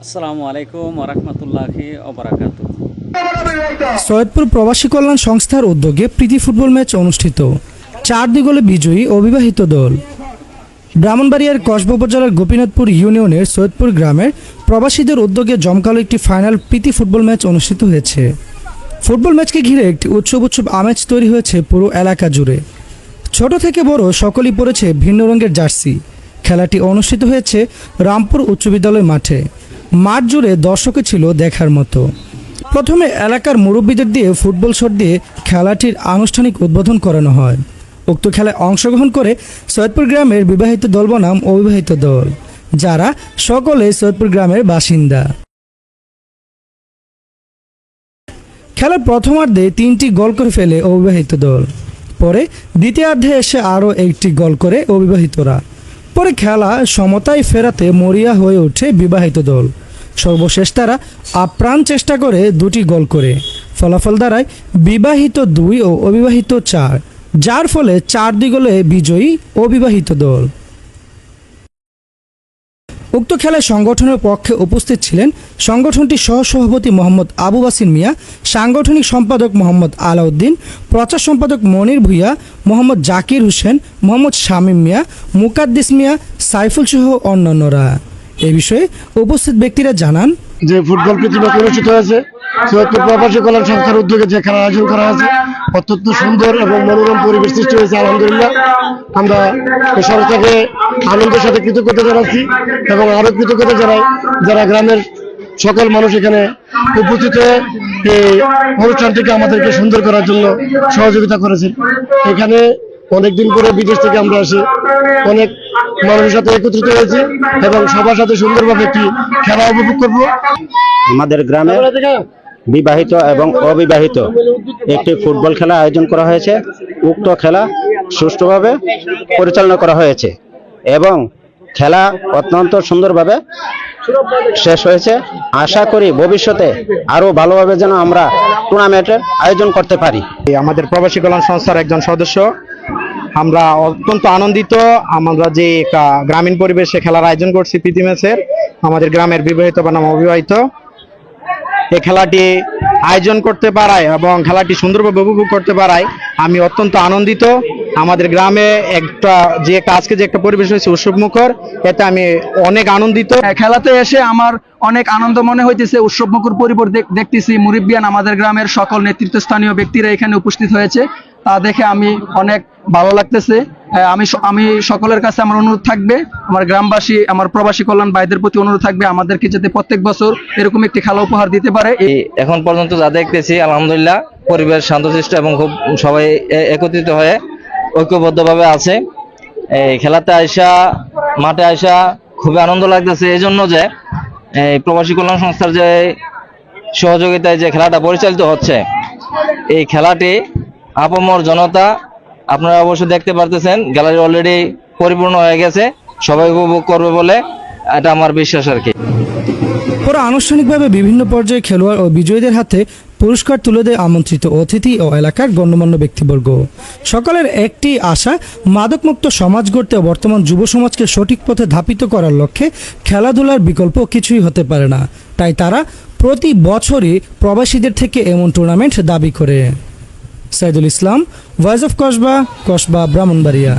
আসসালামু আলাইকুম ওয়া রাহমাতুল্লাহি ওয়া বারাকাতুহু। সৈয়দপুর প্রবাসী কল্যাণ সংস্থার উদ্যোগে প্রীতি ফুটবল ম্যাচ অনুষ্ঠিত। 4-2 গোলে বিজয়ী অবিবাহিত দল। ব্রাহ্মণবাড়িয়ার কসবা উপজেলার গোপীনাথপুর ইউনিয়নের সৈয়দপুর গ্রামের প্রবাসীদের উদ্যোগে জমকালো একটি ফাইনাল প্রীতি ফুটবল ম্যাচ অনুষ্ঠিত হয়েছে। ফুটবল ম্যাচকে ঘিরে একটি উৎসব আমেজ তৈরি হয়েছে পুরো এলাকা জুড়ে। ছোট থেকে বড় সকলেই পরেছে ভিন্ন রঙের জার্সি। খেলাটি অনুষ্ঠিত হয়েছে রামপুর উচ্চ বিদ্যালয় মাঠে। মাঠ জুড়ে দর্শকই ছিল দেখার মতো। প্রথমে এলাকার মুরব্বীদের দিয়ে ফুটবল শট দিয়ে খেলাটির আনুষ্ঠানিক উদ্বোধন করানো হয়। উক্ত খেলায় অংশগ্রহণ করে সৈয়দপুর গ্রামের বিবাহিত দল বনাম অবিবাহিত দল, যারা সকলে সৈয়দপুর গ্রামের বাসিন্দা। খেলার প্রথমার্ধে 3টি গোল করে ফেলে অবিবাহিত দল। পরে দ্বিতীয়ার্ধে এসে আরও 1টি গোল করে অবিবাহিতরা। পরে খেলা সমতায় ফেরাতে মরিয়া হয়ে ওঠে বিবাহিত দল। সর্বশেষ তারা আপ্রাণ চেষ্টা করে 2টি গোল করে। ফলাফল দাঁড়ায় বিবাহিত 2 ও অবিবাহিত 4, যার ফলে 4-2 গোলে বিজয়ী অবিবাহিত দল। উক্ত খেলায় সংগঠনের পক্ষে উপস্থিত ছিলেন সংগঠনটির সহসভাপতি মোহাম্মদ আবু বাসির মিয়া, সাংগঠনিক সম্পাদক মোহাম্মদ আলাউদ্দিন, প্রচার সম্পাদক মনির ভুইয়া, মোহাম্মদ জাকির হোসেন, মোহাম্মদ শামীম মিয়া, মুকাদ্দিস মিয়া, সাইফুল সহ অন্যান্যরা। এ বিষয়ে উপস্থিত ব্যক্তিরা জানান যে ফুটবল প্রীতি ম্যাচ অনুষ্ঠিত হয়েছে সৈয়দপুর প্রবাসী কল্যাণ সংস্থার উদ্যোগে যে খেলার আয়োজন করা হয়েছে, অত্যন্ত সুন্দর এবং মনোরম পরিবেশ সৃষ্টি হয়েছে। আলহামদুলিল্লাহ, আমরা এই সংস্থাকে আনন্দের সাথে কৃতজ্ঞতা জানাচ্ছি এবং আরো কৃতজ্ঞতা জানাই যারা গ্রামের সকল মানুষ এখানে উপস্থিত হয়ে এই অনুষ্ঠানটিকে আমাদেরকে সুন্দর করার জন্য সহযোগিতা করেছেন। এখানে অনেকদিন পরে বিদেশ থেকে আমরা আসি, অনেক মানুষের সাথে একত্রিত হয়েছি এবং সবার সাথে সুন্দরভাবে একটি খেলা উপভোগ করব। আমাদের গ্রামে বিবাহিত এবং অবিবাহিত একটি ফুটবল খেলা আয়োজন করা হয়েছে। উক্ত খেলা সুষ্ঠুভাবে পরিচালনা করা হয়েছে এবং খেলা অত্যন্ত সুন্দরভাবে শেষ হয়েছে। আশা করি ভবিষ্যতে আরো ভালোভাবে যেন আমরা টুর্নামেন্টের আয়োজন করতে পারি। আমাদের প্রবাসী কল্যাণ সংস্থার একজন সদস্য, আমরা অত্যন্ত আনন্দিত। আমরা যে গ্রামীণ পরিবেশে খেলার আয়োজন করছি প্রীতি ম্যাচের, আমাদের গ্রামের বিবাহিত বনাম অবিবাহিত, এই খেলাটি আয়োজন করতে পারায় এবং খেলাটি সুন্দরভাবে উপভোগ করতে পারায় আমি অত্যন্ত আনন্দিত। আমাদের গ্রামে যে একটা পরিবেশ হয়েছে উৎসবমুখর, এতে আমি অনেক আনন্দিত। খেলাতে এসে আমার অনেক আনন্দ মনে হইতেছে। উৎসবমুখর পরিবেশ দেখতেছি। মুরব্বিয়ান আমাদের গ্রামের সকল নেতৃত্বস্থানীয় ব্যক্তিরা এখানে উপস্থিত হয়েছে, তা দেখে আমি অনেক ভালো লাগতেছে। আমি সকলের কাছে আমার অনুরোধ থাকবে, আমার গ্রামবাসী, আমার প্রবাসী কল্যাণ ভাইদের প্রতি অনুরোধ থাকবে আমাদেরকে যাতে প্রত্যেক বছর এরকম একটি খেলা উপহার দিতে পারে। এখন পর্যন্ত যা দেখতেছি আলহামদুলিল্লাহ পরিবেশ শান্তশিষ্ট এবং খুব সবাই একত্রিত হয়ে ঐক্যবদ্ধভাবে আছে। এই খেলাতে মাঠে আইসা খুবই আনন্দ লাগতেছে, এই জন্য যে এই প্রবাসী কল্যাণ সংস্থার যে সহযোগিতায় যে খেলাটা পরিচালিত হচ্ছে, এই খেলাটি আপামর জনতা আপনারা অবশ্যই দেখতে পারতেছেন, গ্যালারি অলরেডি পরিপূর্ণ হয়ে গেছে। সবাই উপভোগ করবে বলে এটা আমার বিশ্বাস আর কি। পরে আনুষ্ঠানিকভাবে বিভিন্ন পর্যায়ে খেলোয়াড় ও বিজয়ীদের হাতে পুরস্কার তুলে দেয় আমন্ত্রিত অতিথি ও এলাকার গণ্যমান্য ব্যক্তিবর্গ। সকলের একটি আশা, মাদকমুক্ত সমাজ গড়তে বর্তমান যুব সমাজকে সঠিক পথে ধাপিত করার লক্ষ্যে খেলাধুলার বিকল্প কিছুই হতে পারে না। তাই তারা প্রতি বছরই প্রবাসীদের থেকে এমন টুর্নামেন্ট দাবি করে। Saidul Islam, voice of Kasba, Brahmanbaria.